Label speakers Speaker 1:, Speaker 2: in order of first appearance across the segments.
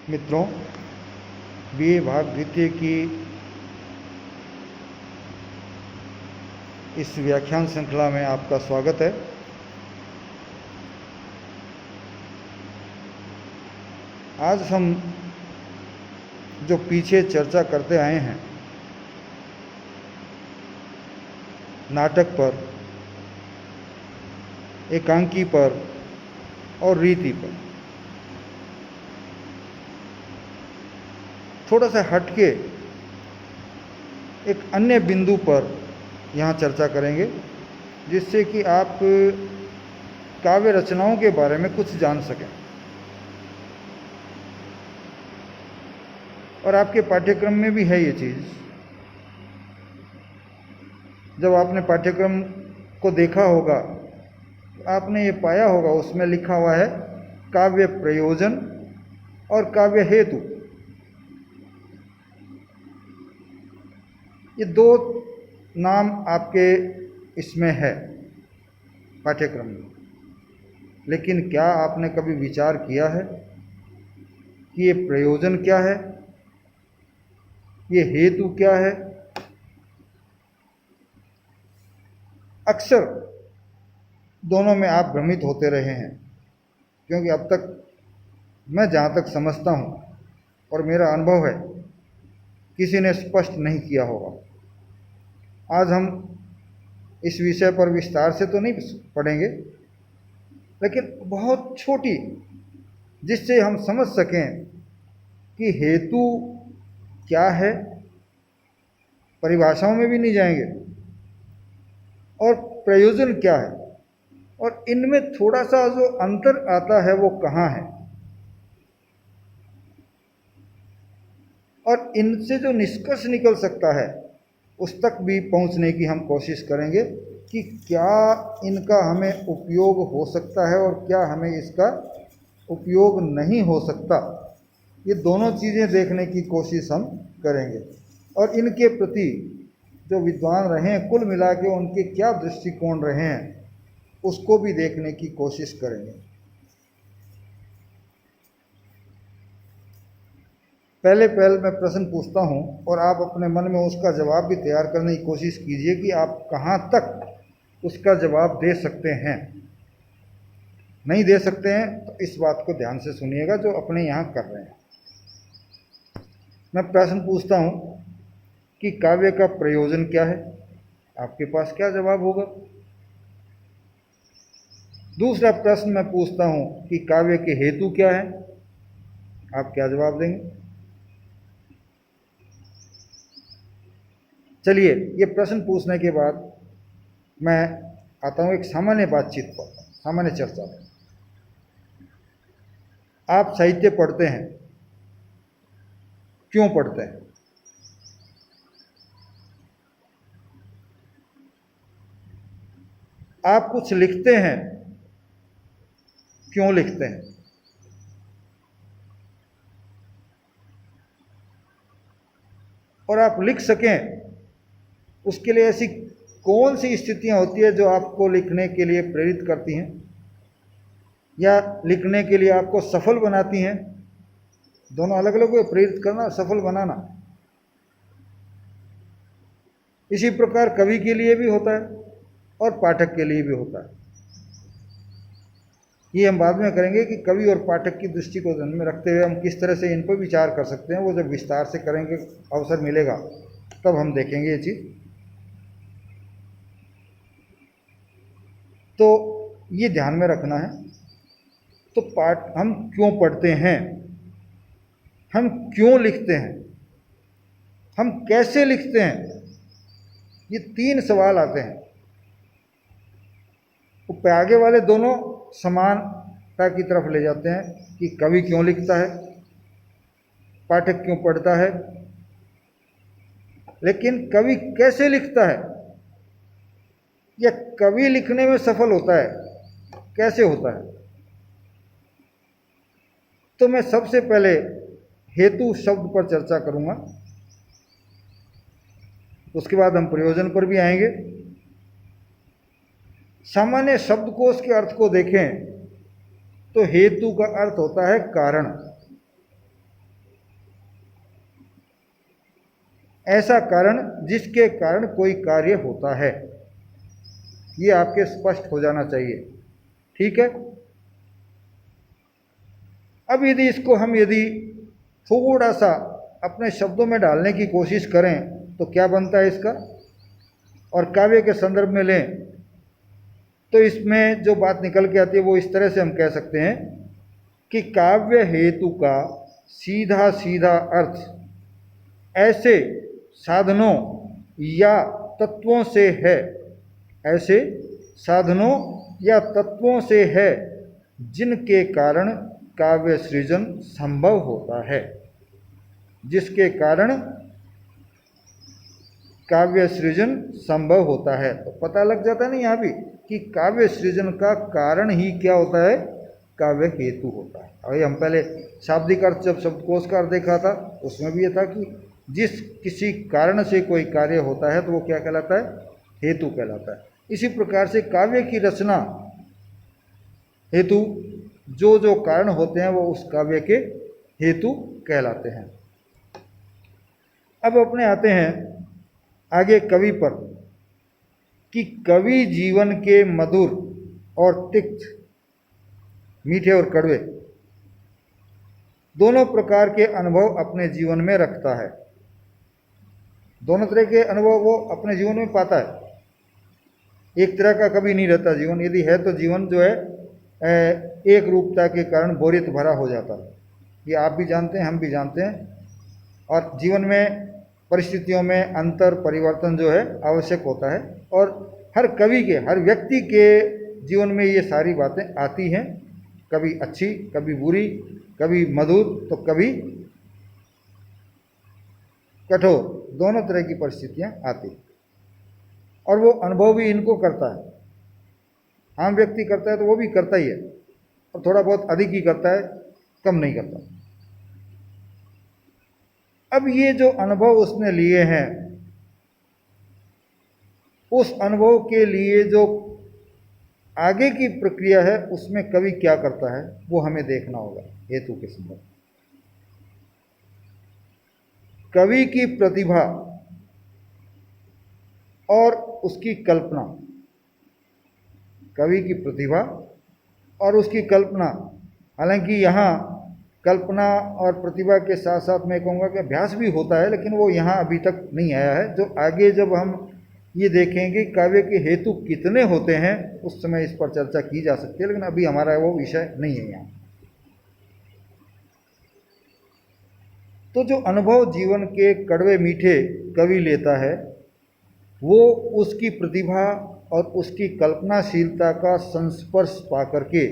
Speaker 1: मित्रों, बीए भाग द्वितीय की इस व्याख्यान श्रृंखला में आपका स्वागत है। आज हम जो पीछे चर्चा करते आए हैं नाटक पर, एकांकी पर और रीति पर, थोड़ा सा हटके एक अन्य बिंदु पर यहाँ चर्चा करेंगे, जिससे कि आप काव्य रचनाओं के बारे में कुछ जान सकें और आपके पाठ्यक्रम में भी है ये चीज़। जब आपने पाठ्यक्रम को देखा होगा तो आपने ये पाया होगा, उसमें लिखा हुआ है काव्य प्रयोजन और काव्य हेतु। ये दो नाम आपके इसमें है पाठ्यक्रम में, लेकिन क्या आपने कभी विचार किया है कि ये प्रयोजन क्या है, ये हेतु क्या है? अक्सर दोनों में आप भ्रमित होते रहे हैं, क्योंकि अब तक मैं जहाँ तक समझता हूँ और मेरा अनुभव है, किसी ने स्पष्ट नहीं किया होगा। आज हम इस विषय पर विस्तार से तो नहीं पढ़ेंगे, लेकिन बहुत छोटी, जिससे हम समझ सकें कि हेतु क्या है, परिभाषाओं में भी नहीं जाएंगे, और प्रयोजन क्या है, और इनमें थोड़ा सा जो अंतर आता है वो कहाँ है, और इनसे जो निष्कर्ष निकल सकता है उस तक भी पहुंचने की हम कोशिश करेंगे कि क्या इनका हमें उपयोग हो सकता है और क्या हमें इसका उपयोग नहीं हो सकता। ये दोनों चीज़ें देखने की कोशिश हम करेंगे, और इनके प्रति जो विद्वान रहे हैं, कुल मिला के उनके क्या दृष्टिकोण रहे हैं, उसको भी देखने की कोशिश करेंगे। पहले मैं प्रश्न पूछता हूं और आप अपने मन में उसका जवाब भी तैयार करने की कोशिश कीजिए कि आप कहां तक उसका जवाब दे सकते हैं। नहीं दे सकते हैं तो इस बात को ध्यान से सुनिएगा जो अपने यहाँ कर रहे हैं। मैं प्रश्न पूछता हूं कि काव्य का प्रयोजन क्या है, आपके पास क्या जवाब होगा? दूसरा प्रश्न मैं पूछता हूं कि काव्य के हेतु क्या है, आप क्या जवाब देंगे? चलिए, ये प्रश्न पूछने के बाद मैं आता हूं एक सामान्य बातचीत पर, सामान्य चर्चा पर। आप साहित्य पढ़ते हैं, क्यों पढ़ते हैं? आप कुछ लिखते हैं, क्यों लिखते हैं? और आप लिख सकें उसके लिए ऐसी कौन सी स्थितियां होती है जो आपको लिखने के लिए प्रेरित करती हैं या लिखने के लिए आपको सफल बनाती हैं? दोनों अलग अलग है, प्रेरित करना, सफल बनाना। इसी प्रकार कवि के लिए भी होता है और पाठक के लिए भी होता है। ये हम बाद में करेंगे कि कवि और पाठक की दृष्टि को ध्यान में रखते हुए हम किस तरह से इन पर विचार कर सकते हैं। वो जब विस्तार से करेंगे, अवसर मिलेगा, तब हम देखेंगे ये चीज़। तो ये ध्यान में रखना है। तो हम क्यों पढ़ते हैं, हम क्यों लिखते हैं, हम कैसे लिखते हैं, ये तीन सवाल आते हैं। तो आगे वाले दोनों समानता की तरफ ले जाते हैं कि कवि क्यों लिखता है, पाठक क्यों पढ़ता है, लेकिन कवि कैसे लिखता है या कवि लिखने में सफल होता है, कैसे होता है? तो मैं सबसे पहले हेतु शब्द पर चर्चा करूंगा, उसके बाद हम प्रयोजन पर भी आएंगे। सामान्य शब्दकोश के अर्थ को देखें तो हेतु का अर्थ होता है कारण। ऐसा कारण जिसके कारण कोई कार्य होता है। ये आपके स्पष्ट हो जाना चाहिए। ठीक है। अब यदि इसको हम थोड़ा सा अपने शब्दों में डालने की कोशिश करें तो क्या बनता है इसका, और काव्य के संदर्भ में लें तो इसमें जो बात निकल के आती है वो इस तरह से हम कह सकते हैं कि काव्य हेतु का सीधा सीधा अर्थ ऐसे साधनों या तत्वों से है, ऐसे साधनों या तत्वों से है जिनके कारण काव्य सृजन संभव होता है, जिसके कारण काव्य सृजन संभव होता है। तो पता लग जाता है ना यहाँ भी कि काव्य सृजन का कारण ही क्या होता है, काव्य हेतु होता है। अभी हम पहले शाब्दिक अर्थ जब शब्दकोश का अर्थ देखा था उसमें भी ये था कि जिस किसी कारण से कोई कार्य होता है तो वो क्या कहलाता है, हेतु कहलाता है। इसी प्रकार से काव्य की रचना हेतु जो जो कारण होते हैं वो उस काव्य के हेतु कहलाते हैं। अब अपने आते हैं आगे कवि पर कि कवि जीवन के मधुर और तिक्त, मीठे और कड़वे दोनों प्रकार के अनुभव अपने जीवन में रखता है। दोनों तरह के अनुभव वो अपने जीवन में पाता है। एक तरह का कभी नहीं रहता जीवन, यदि है तो जीवन जो है एक रूपता के कारण बोरियत भरा हो जाता है। ये आप भी जानते हैं, हम भी जानते हैं। और जीवन में परिस्थितियों में अंतर परिवर्तन जो है आवश्यक होता है, और हर कवि के, हर व्यक्ति के जीवन में ये सारी बातें आती हैं, कभी अच्छी, कभी बुरी, कभी मधुर तो कभी कठोर, दोनों तरह की परिस्थितियां आती। और वो अनुभव भी इनको करता है। आम व्यक्ति करता है तो वो भी करता ही है, और थोड़ा बहुत अधिक ही करता है, कम नहीं करता। अब ये जो अनुभव उसने लिए हैं, उस अनुभव के लिए जो आगे की प्रक्रिया है उसमें कवि क्या करता है वो हमें देखना होगा हेतु के संदर्भ। कवि की प्रतिभा और उसकी कल्पना, कवि की प्रतिभा और उसकी कल्पना, हालांकि यहाँ कल्पना और प्रतिभा के साथ साथ मैं कहूँगा कि अभ्यास भी होता है, लेकिन वो यहाँ अभी तक नहीं आया है। जो आगे जब हम ये देखेंगे काव्य के हेतु कितने होते हैं उस समय इस पर चर्चा की जा सकती है, लेकिन अभी हमारा वो विषय नहीं है यहाँ। तो जो अनुभव जीवन के कड़वे मीठे कवि लेता है वो उसकी प्रतिभा और उसकी कल्पनाशीलता का संस्पर्श पा करके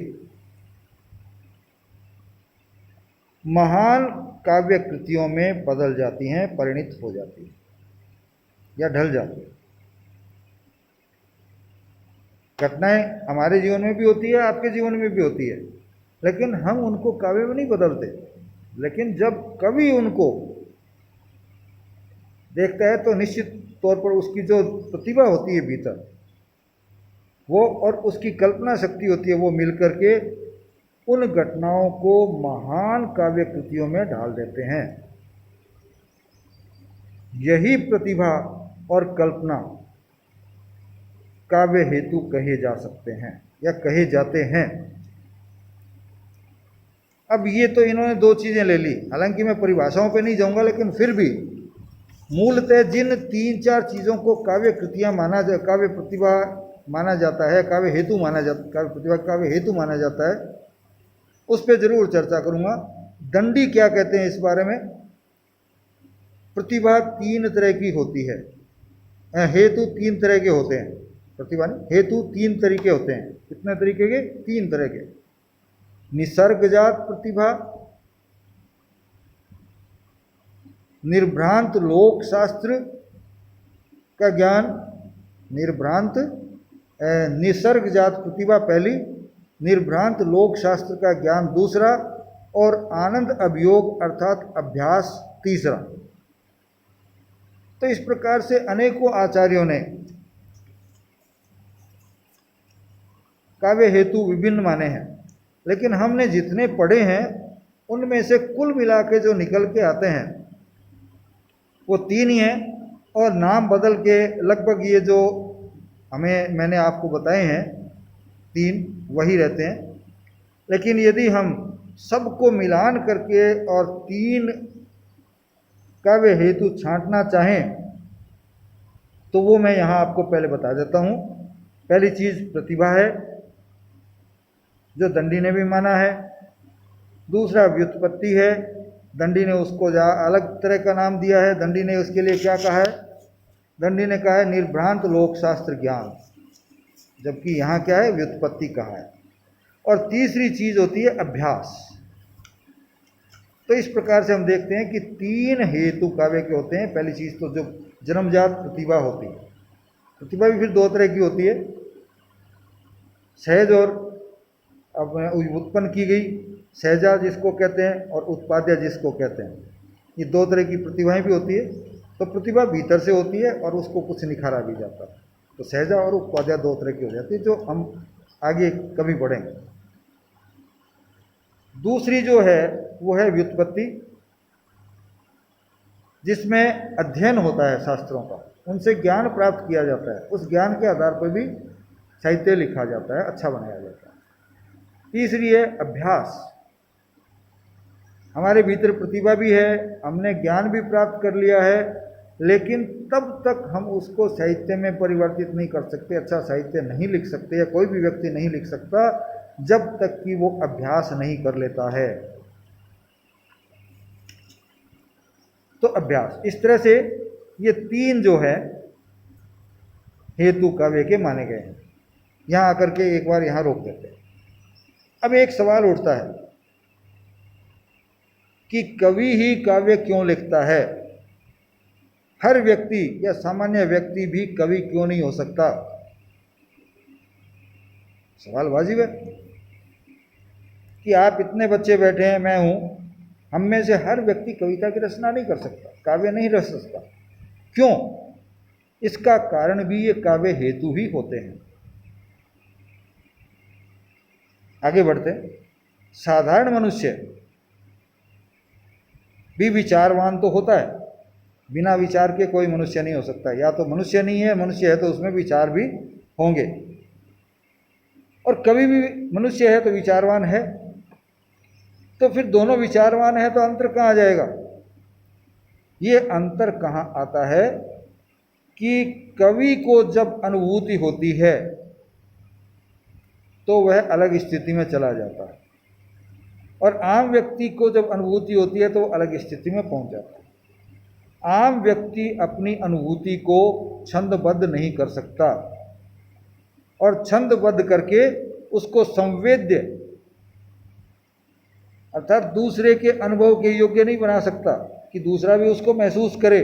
Speaker 1: महान काव्य कृतियों में बदल जाती हैं, परिणित हो जाती है या ढल जाती है। घटनाएं हमारे जीवन में भी होती है, आपके जीवन में भी होती है, लेकिन हम उनको काव्य में नहीं बदलते। लेकिन जब कवि उनको देखता है तो निश्चित तौर पर उसकी जो प्रतिभा होती है भीतर वो और उसकी कल्पना शक्ति होती है वो मिलकर के उन घटनाओं को महान काव्य कृतियों में ढाल देते हैं। यही प्रतिभा और कल्पना काव्य हेतु कहे जा सकते हैं या कहे जाते हैं। अब ये तो इन्होंने दो चीज़ें ले ली, हालांकि मैं परिभाषाओं पे नहीं जाऊंगा, लेकिन फिर भी मूलतः जिन तीन चार चीज़ों को काव्य कृतियाँ काव्य प्रतिभा माना जाता है, काव्य हेतु माना जाता, काव्य प्रतिभा काव्य हेतु माना जाता है, उस पर जरूर चर्चा करूंगा। दंडी क्या कहते हैं इस बारे में? प्रतिभा तीन तरह की होती है, हेतु तीन तरह के होते हैं। प्रतिभा नहीं, हेतु तीन तरीके होते हैं। कितने तरीके के? तीन तरह के। निसर्गजात प्रतिभा, निर्भ्रांत लोक शास्त्र का ज्ञान, निसर्गजात प्रतिभा पहली, निर्भ्रांत लोक शास्त्र का ज्ञान दूसरा, और आनंद अभियोग अर्थात अभ्यास तीसरा। तो इस प्रकार से अनेकों आचार्यों ने काव्य हेतु विभिन्न माने हैं, लेकिन हमने जितने पढ़े हैं उनमें से कुल मिला के जो निकल के आते हैं वो तीन ही हैं, और नाम बदल के लगभग ये जो मैंने आपको बताए हैं तीन वही रहते हैं। लेकिन यदि हम सबको मिलान करके और तीन काव्य हेतु छांटना चाहें तो वो मैं यहाँ आपको पहले बता देता हूँ। पहली चीज़ प्रतिभा है, जो दंडी ने भी माना है। दूसरा व्युत्पत्ति है, दंडी ने उसको अलग तरह का नाम दिया है। दंडी ने उसके लिए क्या कहा है? दंडी ने कहा है निर्भ्रांत लोकशास्त्र ज्ञान, जबकि यहाँ क्या है? व्युत्पत्ति कहा है। और तीसरी चीज़ होती है अभ्यास। तो इस प्रकार से हम देखते हैं कि तीन हेतु काव्य के होते हैं। पहली चीज़ तो जो जन्मजात प्रतिभा होती है, प्रतिभा भी फिर दो तरह की होती है, सहज और उत्पन्न की गई, सहजा जिसको कहते हैं और उत्पाद्य जिसको कहते हैं। ये दो तरह की प्रतिभाएं भी होती है। तो प्रतिभा भीतर से होती है और उसको कुछ निखारा भी जाता है। तो सहजा और उत्पाद्य दो तरह की हो जाती है, जो हम आगे कभी पढ़ेंगे। दूसरी जो है वो है व्युत्पत्ति, जिसमें अध्ययन होता है शास्त्रों का, उनसे ज्ञान प्राप्त किया जाता है, उस ज्ञान के आधार पर भी साहित्य लिखा जाता है, अच्छा बनाया जाता है। तीसरी है अभ्यास। हमारे भीतर प्रतिभा भी है, हमने ज्ञान भी प्राप्त कर लिया है, लेकिन तब तक हम उसको साहित्य में परिवर्तित नहीं कर सकते, अच्छा साहित्य नहीं लिख सकते, या कोई भी व्यक्ति नहीं लिख सकता जब तक कि वो अभ्यास नहीं कर लेता है। तो अभ्यास, इस तरह से ये तीन जो है हेतु काव्य के माने गए हैं। यहां आकर के एक बार यहां रोक देते हैं। अब एक सवाल उठता है कि कवि ही काव्य क्यों लिखता है? हर व्यक्ति या सामान्य व्यक्ति भी कवि क्यों नहीं हो सकता? सवाल वाजिब है कि आप इतने बच्चे बैठे हैं, मैं हूं, हम में से हर व्यक्ति कविता की रचना नहीं कर सकता, काव्य नहीं रच सकता। क्यों? इसका कारण भी ये काव्य हेतु ही होते हैं। आगे बढ़ते हैं। साधारण मनुष्य भी विचारवान तो होता है, बिना विचार के कोई मनुष्य नहीं हो सकता। या तो मनुष्य नहीं है, मनुष्य है तो उसमें विचार भी होंगे, और कवि भी मनुष्य है तो विचारवान है। तो फिर दोनों विचारवान है तो अंतर कहाँ आ जाएगा? ये अंतर कहाँ आता है कि कवि को जब अनुभूति होती है तो वह अलग स्थिति में चला जाता है, और आम व्यक्ति को जब अनुभूति होती है तो वो अलग स्थिति में पहुंच जाता है। आम व्यक्ति अपनी अनुभूति को छंदबद्ध नहीं कर सकता, और छंदबद्ध करके उसको संवेद्य अर्थात दूसरे के अनुभव के योग्य नहीं बना सकता कि दूसरा भी उसको महसूस करे।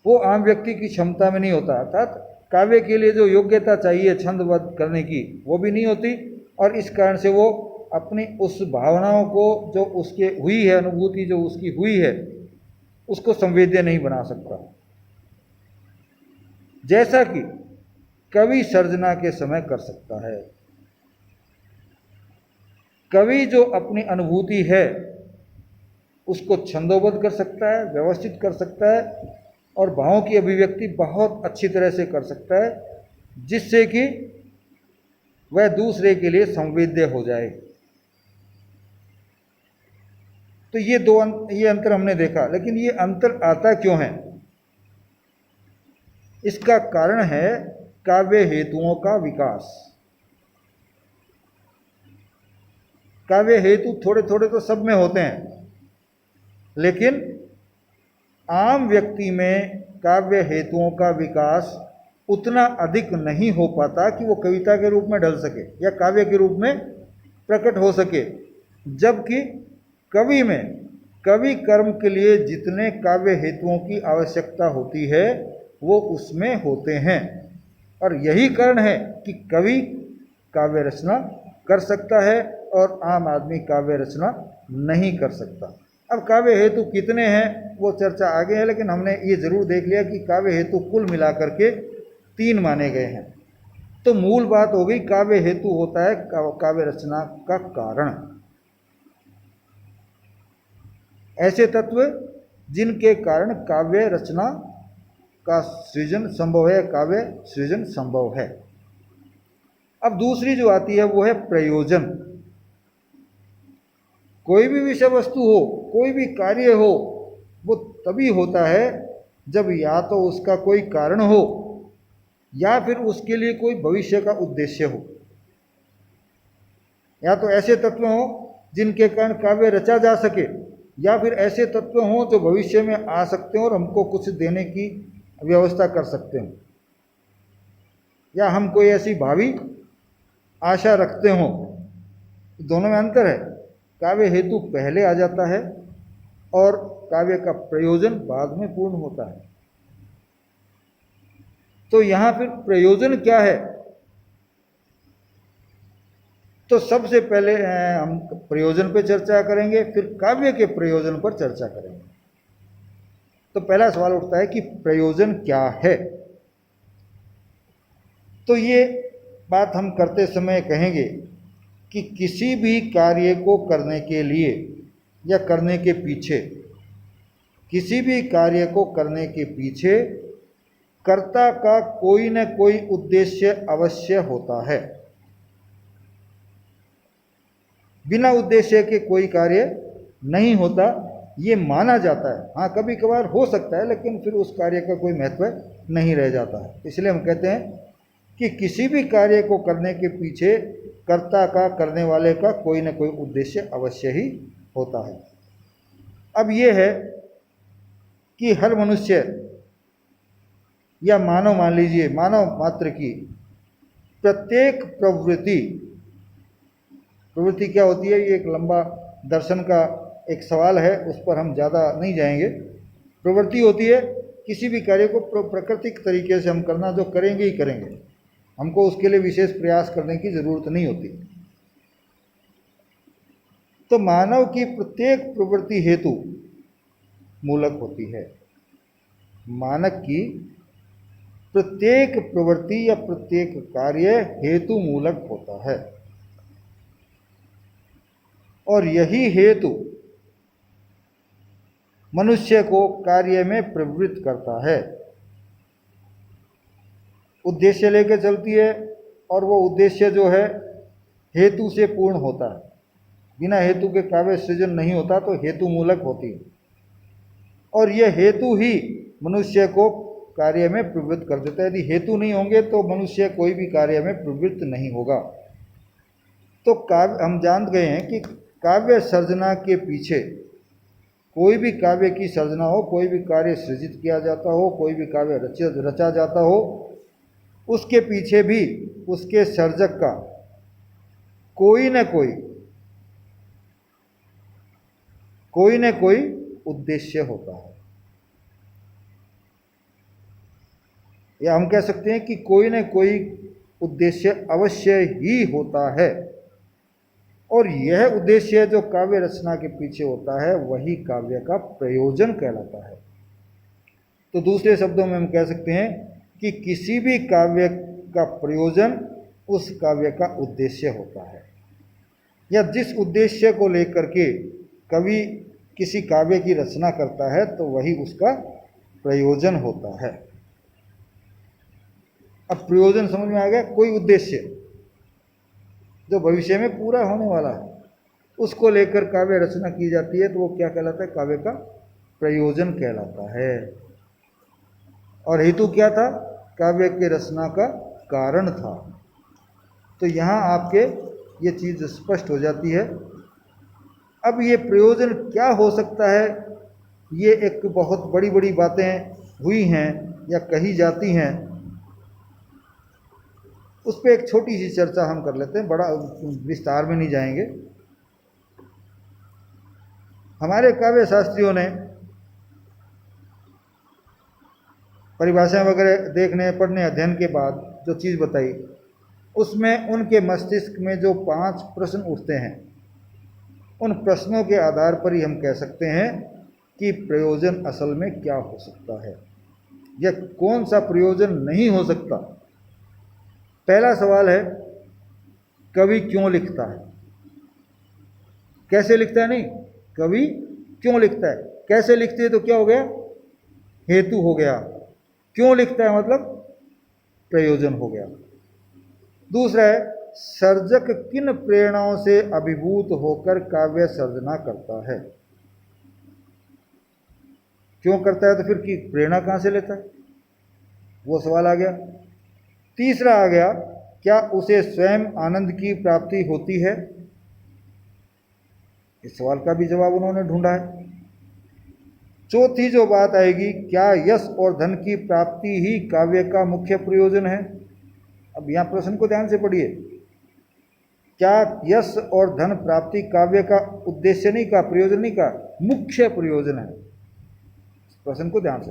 Speaker 1: वो आम व्यक्ति की क्षमता में नहीं होता। अर्थात काव्य के लिए जो योग्यता चाहिए छंदबद्ध करने की, वो भी नहीं होती, और इस कारण से वो अपनी उस भावनाओं को जो उसके हुई है, अनुभूति जो उसकी हुई है, उसको संवेद्य नहीं बना सकता। जैसा कि कवि सर्जना के समय कर सकता है। कवि जो अपनी अनुभूति है उसको छंदोबद्ध कर सकता है, व्यवस्थित कर सकता है, और भावों की अभिव्यक्ति बहुत अच्छी तरह से कर सकता है, जिससे कि वह दूसरे के लिए संवेद्य हो जाए। तो ये अंतर हमने देखा। लेकिन ये अंतर आता क्यों है? इसका कारण है काव्य हेतुओं का विकास। काव्य हेतु थोड़े थोड़े तो सब में होते हैं, लेकिन आम व्यक्ति में काव्य हेतुओं का विकास उतना अधिक नहीं हो पाता कि वो कविता के रूप में ढल सके या काव्य के रूप में प्रकट हो सके। जबकि कवि में कवि कर्म के लिए जितने काव्य हेतुओं की आवश्यकता होती है वो उसमें होते हैं, और यही कारण है कि कवि काव्य रचना कर सकता है और आम आदमी काव्य रचना नहीं कर सकता। अब काव्य हेतु कितने हैं वो चर्चा आगे है, लेकिन हमने ये जरूर देख लिया कि काव्य हेतु कुल मिलाकर के 3 माने गए हैं। तो मूल बात हो गई, काव्य हेतु होता है काव्य रचना का कारण। ऐसे तत्व जिनके कारण काव्य रचना का सृजन संभव है, काव्य सृजन संभव है। अब दूसरी जो आती है वो है प्रयोजन। कोई भी विषय वस्तु हो, कोई भी कार्य हो, वो तभी होता है जब या तो उसका कोई कारण हो या फिर उसके लिए कोई भविष्य का उद्देश्य हो। या तो ऐसे तत्व हों जिनके कारण काव्य रचा जा सके, या फिर ऐसे तत्व हों जो भविष्य में आ सकते हो और हमको कुछ देने की व्यवस्था कर सकते हो, या हम कोई ऐसी भावी आशा रखते हों। दोनों में अंतर है। काव्य हेतु पहले आ जाता है और काव्य का प्रयोजन बाद में पूर्ण होता है। तो यहां फिर प्रयोजन क्या है? तो सबसे पहले हम प्रयोजन पे चर्चा करेंगे, फिर काव्य के प्रयोजन पर चर्चा करेंगे। तो पहला सवाल उठता है कि प्रयोजन क्या है। तो ये बात हम करते समय कहेंगे कि किसी भी कार्य को करने के लिए या करने के पीछे, किसी भी कार्य को करने के पीछे कर्ता का कोई न कोई उद्देश्य अवश्य होता है। बिना उद्देश्य के कोई कार्य नहीं होता, ये माना जाता है। हाँ, कभी कभार हो सकता है, लेकिन फिर उस कार्य का कोई महत्व नहीं रह जाता है। इसलिए हम कहते हैं कि किसी भी कार्य को करने के पीछे कर्ता का, करने वाले का कोई न कोई उद्देश्य अवश्य ही होता है। अब ये है कि हर मनुष्य या मानव, मान लीजिए मानव मात्र की प्रत्येक प्रवृत्ति क्या होती है, ये एक लंबा दर्शन का एक सवाल है, उस पर हम ज़्यादा नहीं जाएंगे। प्रवृत्ति होती है किसी भी कार्य को प्राकृतिक तरीके से हम करना, जो करेंगे ही करेंगे, हमको उसके लिए विशेष प्रयास करने की ज़रूरत नहीं होती। तो मानव की प्रत्येक प्रवृत्ति हेतु मूलक होती है। मानव की प्रत्येक प्रवृत्ति या प्रत्येक कार्य हेतु मूलक होता है, और यही हेतु मनुष्य को कार्य में प्रवृत्त करता है। उद्देश्य लेकर चलती है, और वो उद्देश्य जो है हेतु से पूर्ण होता है। बिना हेतु के काव्य सृजन नहीं होता, तो हेतु मूलक होती है, और यह हेतु ही मनुष्य को कार्य में प्रवृत्त कर देता है। यदि हेतु नहीं होंगे तो मनुष्य कोई भी कार्य में प्रवृत्त नहीं होगा। तो काव्य, हम जान गए हैं कि काव्य सर्जना के पीछे, कोई भी काव्य की सर्जना हो, कोई भी कार्य सृजित किया जाता हो, कोई भी काव्य रचा जाता हो, उसके पीछे भी उसके सर्जक का कोई न कोई उद्देश्य होता है। या हम कह सकते हैं कि कोई न कोई उद्देश्य अवश्य ही होता है, और यह उद्देश्य जो काव्य रचना के पीछे होता है वही काव्य का प्रयोजन कहलाता है। तो दूसरे शब्दों में हम कह सकते हैं कि किसी भी काव्य का प्रयोजन उस काव्य का उद्देश्य होता है, या जिस उद्देश्य को लेकर के कवि किसी काव्य की रचना करता है तो वही उसका प्रयोजन होता है। अब प्रयोजन समझ में आ गया। कोई उद्देश्य जो भविष्य में पूरा होने वाला है, उसको लेकर काव्य रचना की जाती है, तो वो क्या कहलाता है? काव्य का प्रयोजन कहलाता है। और हेतु क्या था? काव्य के रचना का कारण था। तो यहाँ आपके ये चीज़ स्पष्ट हो जाती है। अब ये प्रयोजन क्या हो सकता है, ये एक बहुत बड़ी बड़ी बातें हुई हैं या कही जाती हैं, उस पर एक छोटी सी चर्चा हम कर लेते हैं, बड़ा विस्तार में नहीं जाएंगे। हमारे काव्य शास्त्रियों ने परिभाषाएं वगैरह देखने, पढ़ने, अध्ययन के बाद जो चीज़ बताई, उसमें उनके मस्तिष्क में जो 5 प्रश्न उठते हैं, उन प्रश्नों के आधार पर ही हम कह सकते हैं कि प्रयोजन असल में क्या हो सकता है या कौन सा प्रयोजन नहीं हो सकता। पहला सवाल है, कवि क्यों लिखता है? कैसे लिखता है नहीं, कवि क्यों लिखता है? कैसे लिखते हैं तो क्या हो गया, हेतु हो गया। क्यों लिखता है मतलब प्रयोजन हो गया। दूसरा है सर्जक किन प्रेरणाओं से अभिभूत होकर काव्य सर्जना करता है। क्यों करता है तो फिर की प्रेरणा कहां से लेता है, वो सवाल आ गया। तीसरा आ गया क्या उसे स्वयं आनंद की प्राप्ति होती है, इस सवाल का भी जवाब उन्होंने ढूंढा है। चौथी जो बात आएगी, क्या यश और धन की प्राप्ति ही काव्य का मुख्य प्रयोजन है। अब यहां प्रश्न को ध्यान से पढ़िए, क्या यश और धन प्राप्ति काव्य का उद्देश्य नहीं का, प्रयोजन नहीं का, मुख्य प्रयोजन है। प्रश्न को ध्यान से।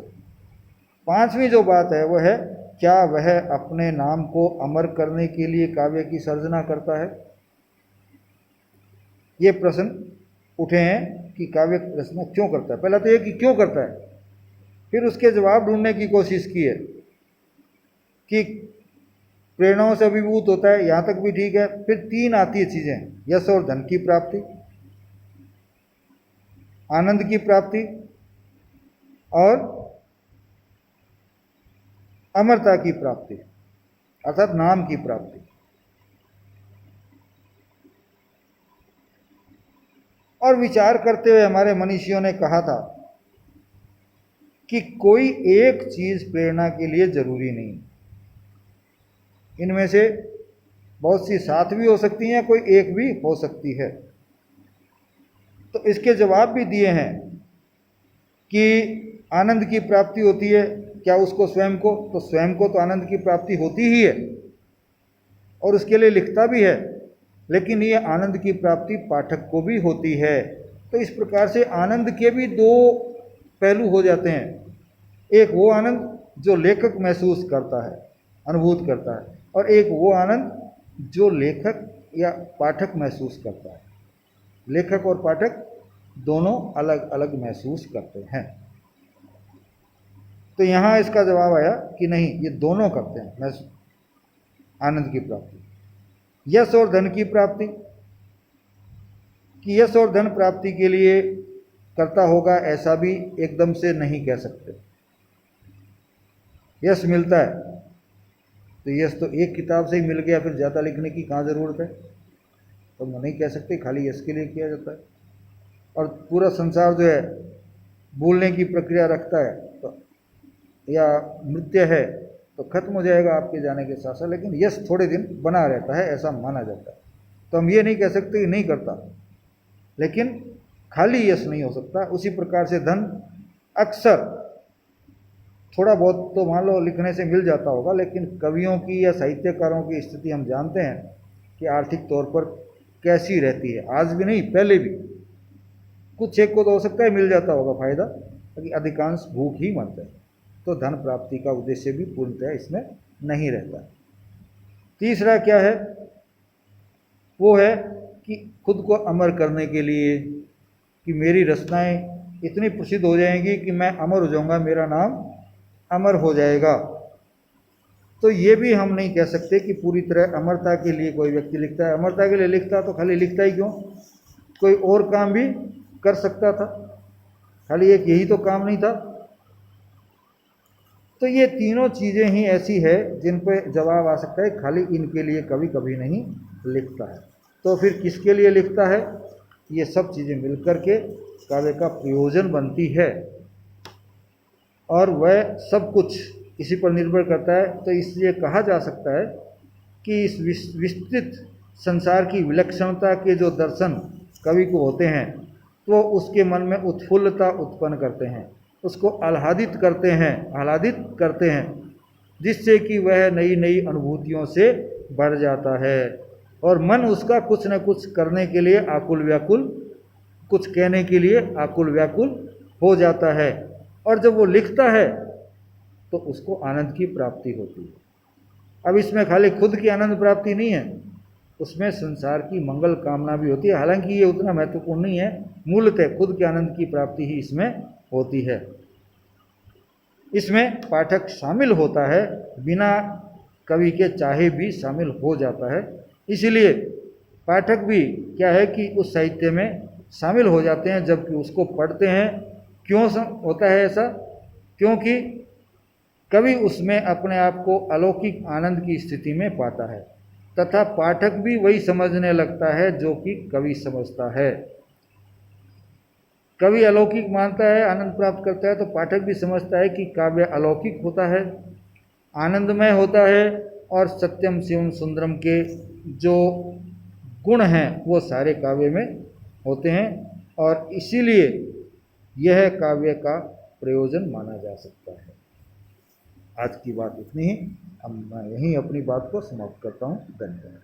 Speaker 1: पांचवी जो बात है वह है क्या वह अपने नाम को अमर करने के लिए काव्य की सर्जना करता है। ये प्रश्न उठे हैं कि काव्य रचना क्यों करता है। पहला तो ये कि क्यों करता है, फिर उसके जवाब ढूंढने की कोशिश की है कि प्रेरणाओं से अभिभूत होता है, यहां तक भी ठीक है। फिर तीन आती है चीजें, यश और धन की प्राप्ति, आनंद की प्राप्ति और अमरता की प्राप्ति अर्थात नाम की प्राप्ति। और विचार करते हुए हमारे मनीषियों ने कहा था कि कोई एक चीज प्रेरणा के लिए जरूरी नहीं, इनमें से बहुत सी सात भी हो सकती हैं, कोई एक भी हो सकती है। तो इसके जवाब भी दिए हैं कि आनंद की प्राप्ति होती है, क्या उसको स्वयं को, तो स्वयं को तो आनंद की प्राप्ति होती ही है और उसके लिए लिखता भी है, लेकिन ये आनंद की प्राप्ति पाठक को भी होती है। तो इस प्रकार से आनंद के भी दो पहलू हो जाते हैं, एक वो आनंद जो लेखक महसूस करता है, अनुभूत करता है, और एक वो आनंद जो लेखक या पाठक महसूस करता है। लेखक और पाठक दोनों अलग अलग महसूस करते हैं। तो यहाँ इसका जवाब आया कि नहीं, ये दोनों करते हैं आनंद की प्राप्ति। यश और धन की प्राप्ति, कि यश और धन प्राप्ति के लिए करता होगा ऐसा भी एकदम से नहीं कह सकते। यश मिलता है तो यश तो एक किताब से ही मिल गया, फिर ज़्यादा लिखने की कहाँ ज़रूरत है, तो हम नहीं कह सकते खाली यश के लिए किया जाता है। और पूरा संसार जो है भूलने की प्रक्रिया रखता है तो या नृत्य है तो खत्म हो जाएगा आपके जाने के साथ साथ, लेकिन यश थोड़े दिन बना रहता है ऐसा माना जाता है। तो हम ये नहीं कह सकते कि नहीं करता, लेकिन खाली यश नहीं हो सकता। उसी प्रकार से धन अक्सर थोड़ा बहुत तो मान लो लिखने से मिल जाता होगा, लेकिन कवियों की या साहित्यकारों की स्थिति हम जानते हैं कि आर्थिक तौर पर कैसी रहती है, आज भी नहीं पहले भी। कुछ एक को तो हो सकता है मिल जाता होगा फायदा, लेकिन अधिकांश भूख ही मरते हैं। तो धन प्राप्ति का उद्देश्य भी पूर्णतः इसमें नहीं रहता। तीसरा क्या है, वो है कि खुद को अमर करने के लिए, कि मेरी रचनाएं इतनी प्रसिद्ध हो जाएंगी कि मैं अमर हो जाऊंगा, मेरा नाम अमर हो जाएगा। तो ये भी हम नहीं कह सकते कि पूरी तरह अमरता के लिए कोई व्यक्ति लिखता है। अमरता के लिए लिखता तो खाली लिखता ही क्यों, कोई और काम भी कर सकता था, खाली एक यही तो काम नहीं था। तो ये तीनों चीज़ें ही ऐसी है जिन पर जवाब आ सकता है खाली इनके लिए कभी कभी नहीं लिखता है। तो फिर किसके लिए लिखता है, ये सब चीज़ें मिलकर के काव्य का प्रयोजन बनती है, और वह सब कुछ इसी पर निर्भर करता है। तो इसलिए कहा जा सकता है कि इस विस्तृत संसार की विलक्षणता के जो दर्शन कवि को होते हैं तो उसके मन में उत्फुल्लता उत्पन्न करते हैं, उसको आह्लादित करते हैं, जिससे कि वह नई नई अनुभूतियों से बढ़ जाता है और मन उसका कुछ न कुछ करने के लिए आकुल व्याकुल, कुछ कहने के लिए आकुल व्याकुल हो जाता है। और जब वो लिखता है तो उसको आनंद की प्राप्ति होती है। अब इसमें खाली खुद की आनंद प्राप्ति नहीं है, उसमें संसार की मंगल कामना भी होती है। हालांकि ये उतना महत्वपूर्ण नहीं है, मूलतः खुद के आनंद की प्राप्ति ही इसमें होती है। इसमें पाठक शामिल होता है, बिना कवि के चाहे भी शामिल हो जाता है। इसलिए पाठक भी क्या है कि उस साहित्य में शामिल हो जाते हैं जबकि उसको पढ़ते हैं, होता है ऐसा? क्योंकि कवि उसमें अपने आप को अलौकिक आनंद की स्थिति में पाता है तथा पाठक भी वही समझने लगता है जो कि कवि समझता है। कवि अलौकिक मानता है, आनंद प्राप्त करता है, तो पाठक भी समझता है कि काव्य अलौकिक होता है, आनंदमय होता है और सत्यम शिवम सुंदरम के जो गुण हैं वो सारे काव्य में होते हैं और इसीलिए यह काव्य का प्रयोजन माना जा सकता है। आज की बात इतनी ही। अब मैं यहीं अपनी बात को समाप्त करता हूँ। धन्यवाद।